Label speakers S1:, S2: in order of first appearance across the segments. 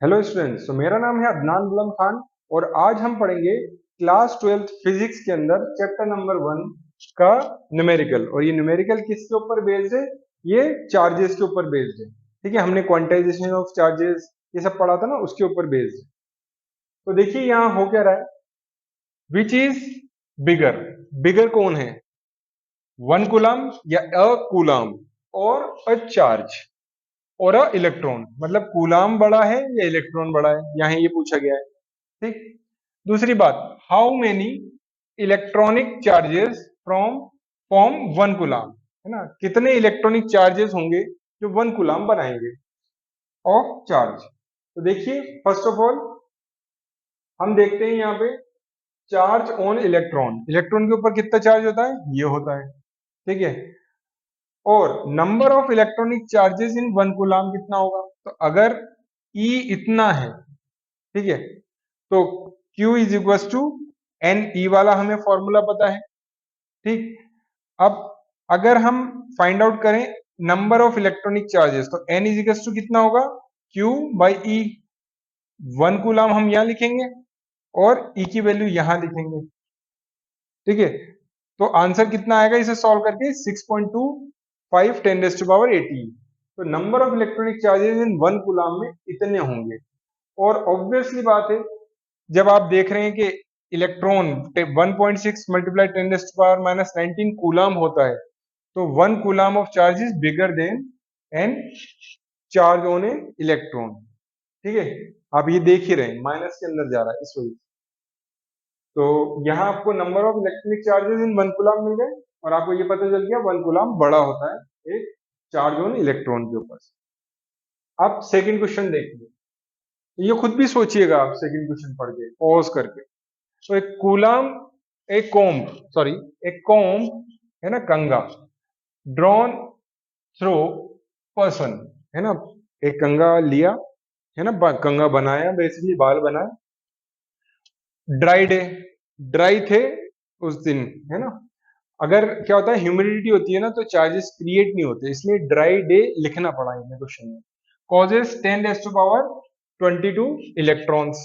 S1: Hello students, तो मेरा नाम है अदनान गुलाम खान और आज हम पढ़ेंगे क्लास 12th फिजिक्स के अंदर चैप्टर नंबर 1 का न्यूमेरिकल। और ये न्यूमेरिकल किसके ऊपर बेस्ड है? ये चार्जेस के ऊपर बेस्ड है। ठीक है, हमने क्वांटाइजेशन ऑफ चार्जेस ये सब पढ़ा था ना, उसके ऊपर बेस्ड है। तो देखिए यहाँ हो क्या रहा है, विच इज बिगर। बिगर कौन है? 1 कूलम या अ कूलम और अ चार्ज और अ इलेक्ट्रॉन। मतलब कूलम बड़ा है या इलेक्ट्रॉन बड़ा है, यहाँ ये पूछा गया है। ठीक। दूसरी बात, how many electronic charges from form 1 coulomb, है ना, कितने इलेक्ट्रॉनिक चार्जेस होंगे जो 1 कूलम बनाएंगे ऑफ चार्ज। तो देखिए फर्स्ट ऑफ ऑल हम देखते हैं यहाँ पे चार्ज ऑन इलेक्ट्रॉन। इलेक्ट्रॉन के ऊपर कितना चार्ज होता है? ये होता है। ठीक है, और number of electronic charges in 1 coulomb कितना होगा? तो अगर E इतना है, ठीक है, तो Q is equal to N E वाला हमें फॉर्मूला पता है। ठीक। अब अगर हम फाइंड आउट करें नंबर ऑफ इलेक्ट्रॉनिक चार्जेस, तो एन इज इक्वल टू कितना होगा? Q by E. 1 कूलम हम यहां लिखेंगे और E की वैल्यू यहां लिखेंगे। ठीक है, तो आंसर कितना आएगा इसे सॉल्व करके? 6.25 10⁻18। तो number of electronic charges in 1 coulomb में इतने होंगे। और ऑब्वियसली बात है, जब आप देख रहे हैं कि इलेक्ट्रॉन 1.6 मल्टीप्लाई 10⁻19 कूलम होता है, तो 1 coulomb of charge is bigger than N charge on a electron. ठीक है, आप ये देख ही रहे हैं माइनस के अंदर जा रहा है इस वजह से। तो यहाँ आपको number of electronic charges in 1 coulomb मिल गए और आपको ये पता चल गया 1 कूलम बड़ा होता है एक चार्ज ऑन इलेक्ट्रॉन के ऊपर। आप सेकंड क्वेश्चन देखिए, ये खुद भी सोचिएगा आप सेकंड क्वेश्चन पढ़ के पॉज करके। तो एक कूलम, एक कॉम्ब, सॉरी, एक कॉम्ब है ना, कंगा, ड्रॉन थ्रो पर्सन, है ना, एक कंगा लिया, है ना, कंगा बनाया, बेसिकली बाल बनाया। ड्राई डे, ड्राई थे उस दिन, है ना। अगर क्या होता है, ह्यूमिडिटी होती है ना, तो चार्जेस क्रिएट नहीं होते, इसलिए ड्राई डे लिखना पड़ा है क्वेश्चन में। कॉजेस 10⁻22 इलेक्ट्रॉन्स,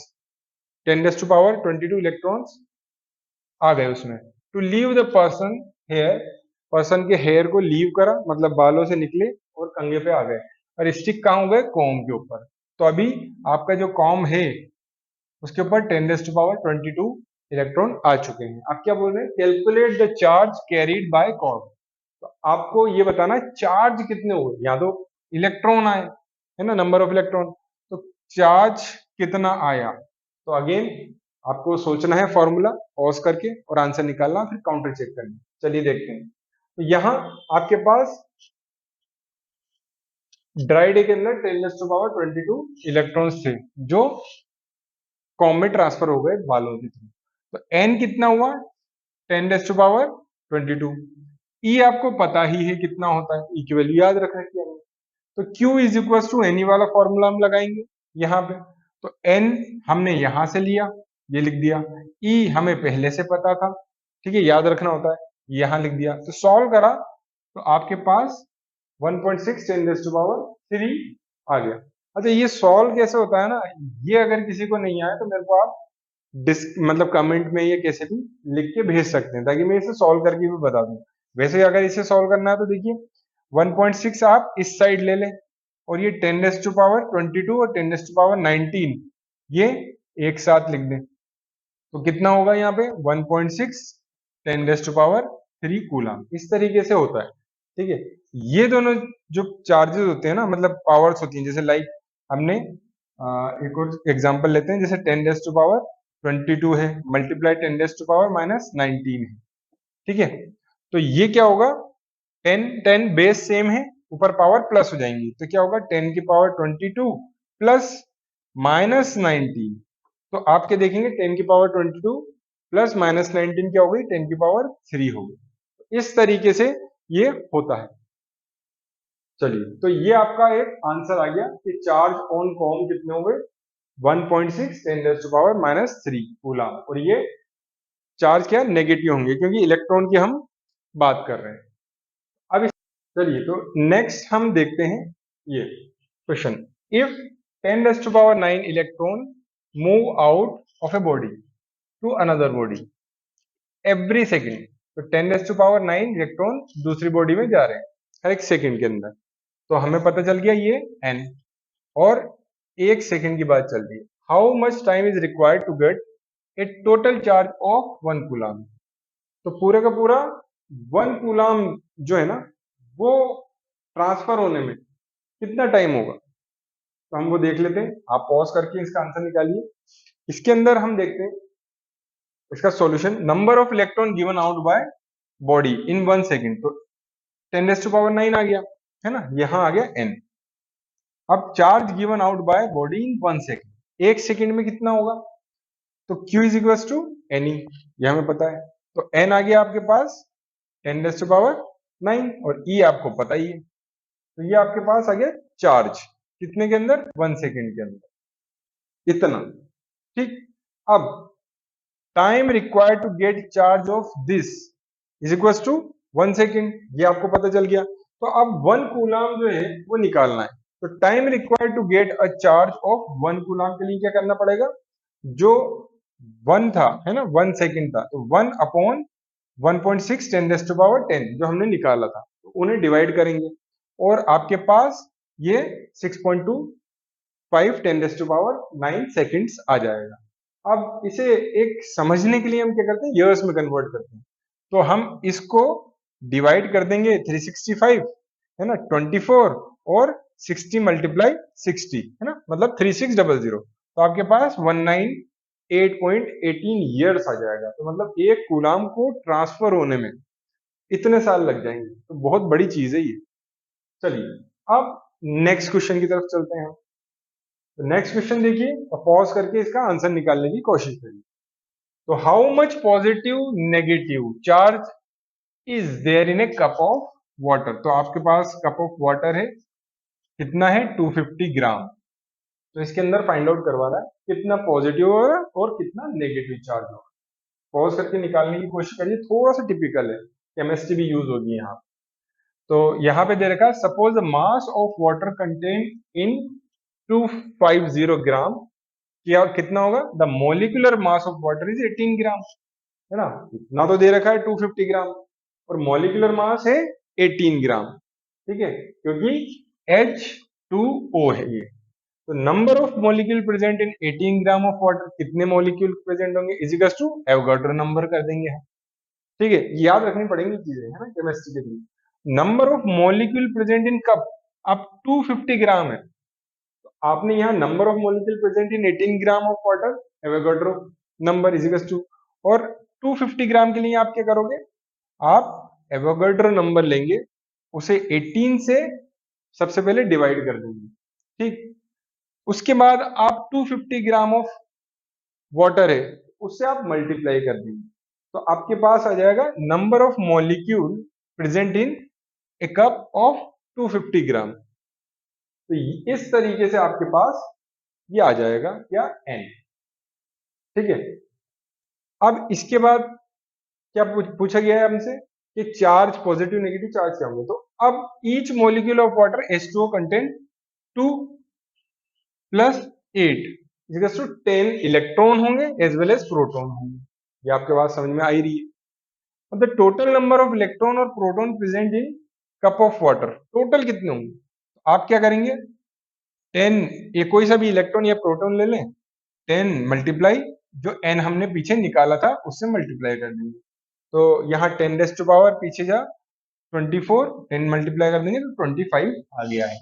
S1: 10⁻22 इलेक्ट्रॉन्स आ गए उसमें। To leave the person hair, person के हेयर को लीव करा, मतलब बालों से निकले और कंगे पे आ गए। और स्टिक कहाँ हो गए? कॉम के ऊपर। तो अभी आपका जो कॉम है उसके ऊपर 10⁻22 इलेक्ट्रॉन आ चुके हैं। आप क्या बोल रहे हैं? Calculate the charge carried bye com. तो आपको ये बताना है चार्ज कितने हुए, या तो इलेक्ट्रॉन आए, है ना, नंबर ऑफ इलेक्ट्रॉन, तो चार्ज कितना आया। तो अगेन आपको सोचना है फॉर्मूला पॉज करके और आंसर निकालना, फिर काउंटर चेक करना। चलिए देखते हैं। तो यहाँ आपके पास ड्राई डे के अंदर 10⁻22 इलेक्ट्रॉन्स थे जो कॉम में ट्रांसफर हो गए बालों के थ्रू। तो एन कितना हुआ? 10⁻22। ई आपको पता ही है कितना होता है, ई की वैल्यू याद रख रखी है हमने। तो Q is equal to N वाला फॉर्मूला हम लगाएंगे यहाँ पे। तो N हमने यहां से लिया, ये लिख दिया। E हमें पहले से पता था, ठीक है, याद रखना होता है, यहां लिख दिया। तो सॉल्व करा तो आपके पास 1.6 10⁻3 आ गया। अच्छा, ये सॉल्व कैसे होता है ना, ये अगर किसी को नहीं आया तो मेरे को आप मतलब कमेंट में ये कैसे भी लिख के भेज सकते हैं, ताकि मैं इसे सॉल्व करके भी बता दूं। वैसे अगर इसे सॉल्व करना है तो देखिए 1.6 आप इस साइड ले लें और ये 10⁻22 और 10⁻19 ये एक साथ लिख दें। तो कितना होगा यहाँ पे? 1.6 10⁻3 कूलम। इस तरीके से होता है। ठीक है, ये दोनों जो चार्जेस होते हैं ना, मतलब पावर्स होती हैं, जैसे लाइक हमने एक और एग्जांपल लेते हैं, जैसे 10⁻22 है मल्टीप्लाई 10⁻−19 है। ठीक है, तो ये क्या होगा? 10 बेस सेम है, ऊपर पावर प्लस हो जाएंगी, तो क्या होगा? 10⁻22 प्लस -19। तो आप क्या देखेंगे? 10⁻22 प्लस -19 क्या हो गई? 10⁻3 हो गई। तो इस तरीके से ये होता है। चलिए, तो ये आपका एक आंसर आ गया कि चार्ज ऑन कॉम कितने हो गए? 1.6 10⁻³ कूलम। और ये चार्ज क्या नेगेटिव होंगे, क्योंकि इलेक्ट्रॉन की हम बात कर रहे हैं। अब चलिए, तो नेक्स्ट हम देखते हैं ये question. If 10⁻⁹ electron move out of a body to another body every second. तो 10⁻⁹ इलेक्ट्रॉन दूसरी बॉडी में जा रहे हैं हर एक सेकेंड के अंदर। तो हमें पता चल गया ये n, और एक सेकेंड की बात चल रही है। How much time is required to get a total charge of 1 coulomb. तो पूरे का पूरा 1 कूलाम जो है ना वो ट्रांसफर होने में कितना टाइम होगा, तो हम वो देख लेते हैं। आप पॉज करके इसका आंसर निकालिए। इसके अंदर हम देखते हैं इसका solution. Number of electron given out by body in 1 second, तो 10⁻⁹ आ गया है ना, यहां आ गया n। अब charge given out by body in 1 second, एक सेकेंड में कितना होगा, तो Q is equal to NE, ये हमें पता है। तो n आ गया आपके पास 10⁻⁹ और E आपको पता ही है। तो ये आपके पास आ गया चार्ज कितने के अंदर, 1 सेकेंड के अंदर, इतना। ठीक, अब time required to get charge of this is equal to 1 second, ये आपको पता चल गया। तो अब 1 कूलाम जो है वो निकालना है। तो time required to get a charge of 1 coulomb के लिए क्या करना पड़ेगा, जो 1 था है ना, 1 सेकेंड था, तो 1 अपॉन 1.6 10⁻⁻10 जो हमने निकाला था, तो उन्हें डिवाइड करेंगे और आपके पास ये 6.25 10⁻⁹ सेकेंड्स आ जाएगा। अब इसे एक समझने के लिए हम क्या करते हैं, ईयर्स में कन्वर्ट करते हैं। तो हम इसको डिवाइड कर देंगे 365 है ना, 24 और 60 मल्टीप्लाई 60 है ना, मतलब 3600। तो आपके पास 198.18 ईयर्स आ जाएगा। तो मतलब एक कूलाम को ट्रांसफर होने में इतने साल लग जाएंगे, तो बहुत बड़ी चीज है ये। चलिए अब नेक्स्ट क्वेश्चन की तरफ चलते हैं। तो नेक्स्ट क्वेश्चन देखिए, तो पॉज करके इसका आंसर निकालने की कोशिश करिए। तो how much positive negative charge is there in a cup of water. तो आपके पास कप ऑफ वाटर है, कितना है 250 ग्राम। तो इसके अंदर फाइंड आउट करवा रहा है कितना पॉजिटिव होगा और कितना नेगेटिव चार्ज होगा। पॉज करके निकालने की कोशिश करिए, थोड़ा सा टिपिकल है, केमिस्ट्री भी यूज होगी यहाँ। तो यहाँ पे दे रखा है suppose the mass of water content in 250 gram, क्या कितना होगा, the molecular mass of water is 18 gram, है ना। इतना तो दे रखा है 250 ग्राम और मोलिकुलर मास है 18 ग्राम, ठीक है, क्योंकि H2O है ये। तो number of molecule present in 18 gram of water, कितने मॉलिक्यूल प्रेजेंट होंगे, is equal to Avogadro number कर देंगे हम। ठीक है, याद रखनी पड़ेंगी चीजें है ना केमिस्ट्री के लिए। Number of molecule present in cup, अब 250 ग्राम है, आपने यहाँ number of molecule present in 18 gram of water Avogadro number is equal to, और 250 ग्राम के लिए आप क्या करोगे, आप एवोगाड्रो नंबर लेंगे, उसे 18 से सबसे पहले डिवाइड कर देंगे। ठीक, उसके बाद आप 250 ग्राम ऑफ वाटर है उससे आप मल्टीप्लाई कर देंगे, तो आपके पास आ जाएगा number of molecule present in a cup of 250 ग्राम। तो इस तरीके से आपके पास ये आ जाएगा क्या, n। ठीक है, अब इसके बाद क्या पूछा गया है हमसे कि चार्ज पॉजिटिव नेगेटिव चार्ज क्या होंगे। तो अब each molecule of water H2O content 2 + 8 equals to 10 electron होंगे एज वेल एज प्रोटॉन होंगे। ये आपके पास समझ में आ ही रही है। अब the total number of electron और proton present in cup of water, total कितने होंगे, आप क्या करेंगे 10, ये कोई सा भी इलेक्ट्रॉन या प्रोटॉन ले लें, 10 मल्टीप्लाई जो n हमने पीछे निकाला था उससे मल्टीप्लाई कर देंगे। तो यहाँ 10⁻, पीछे जा 24, 10 मल्टीप्लाई कर देंगे तो 25 आ गया है।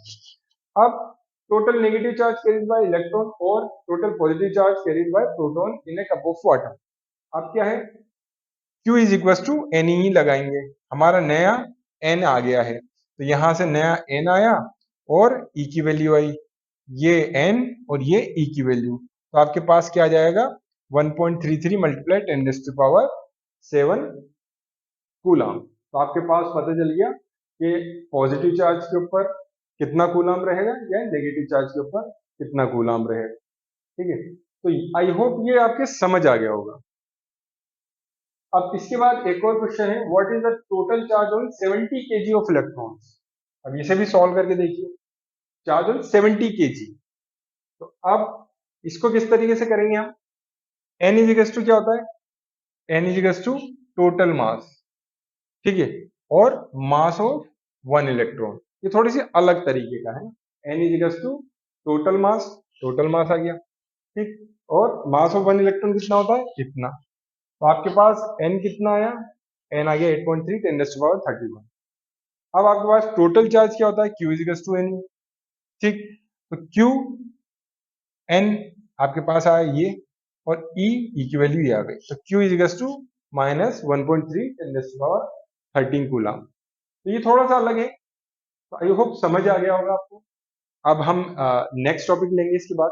S1: अब total negative charge carried by electron और total positive charge carried by proton in a cup of water, अब क्या है Q is equal to N ही लगाएंगे, हमारा नया n आ गया है, तो यहां से नया n आया और E की वैल्यू आई, ये n और ये E की वैल्यू, तो आपके पास क्या आ जाएगा 1.33 मल्टीप्लाई 10⁻7 कूलाम। तो आपके पास पता चल गया कि पॉजिटिव चार्ज के ऊपर कितना कूलाम रहेगा या नेगेटिव चार्ज के ऊपर कितना कूलाम रहेगा। ठीक है, तो आई होप ये आपके समझ आ गया होगा। अब इसके बाद एक और क्वेश्चन है, what is the total charge on 70 kg of electrons. अब इसे भी सॉल्व करके देखिए, चार्ज ऑन 70 kg, तो अब इसको किस तरीके से करेंगे हम? n इजिकल्स टू क्या होता है? n इजिकल्स टू टोटल मास, ठीक है, और मास ऑफ वन इलेक्ट्रॉन। ये थोड़ी सी अलग तरीके का है। n इजिकल्स टू टोटल मास आ गया, ठीक, और मास ऑफ वन इलेक्ट्रॉन कितना होता है? इतना। तो आपके पास n कितना आया? n आ गया 8.3 10^31। अब आपके पास टोटल चार्ज क्या होता है? q इजिकल्स टू n, ठीक। तो q n आपके पास आया ये, और e की वैल्यू ये आ गई। तो q equals to minus 1.3 10^13 coulomb. तो ये थोड़ा सा अलग है। आई होप समझ आ गया होगा आपको। अब हम नेक्स्ट टॉपिक लेंगे इसके बाद।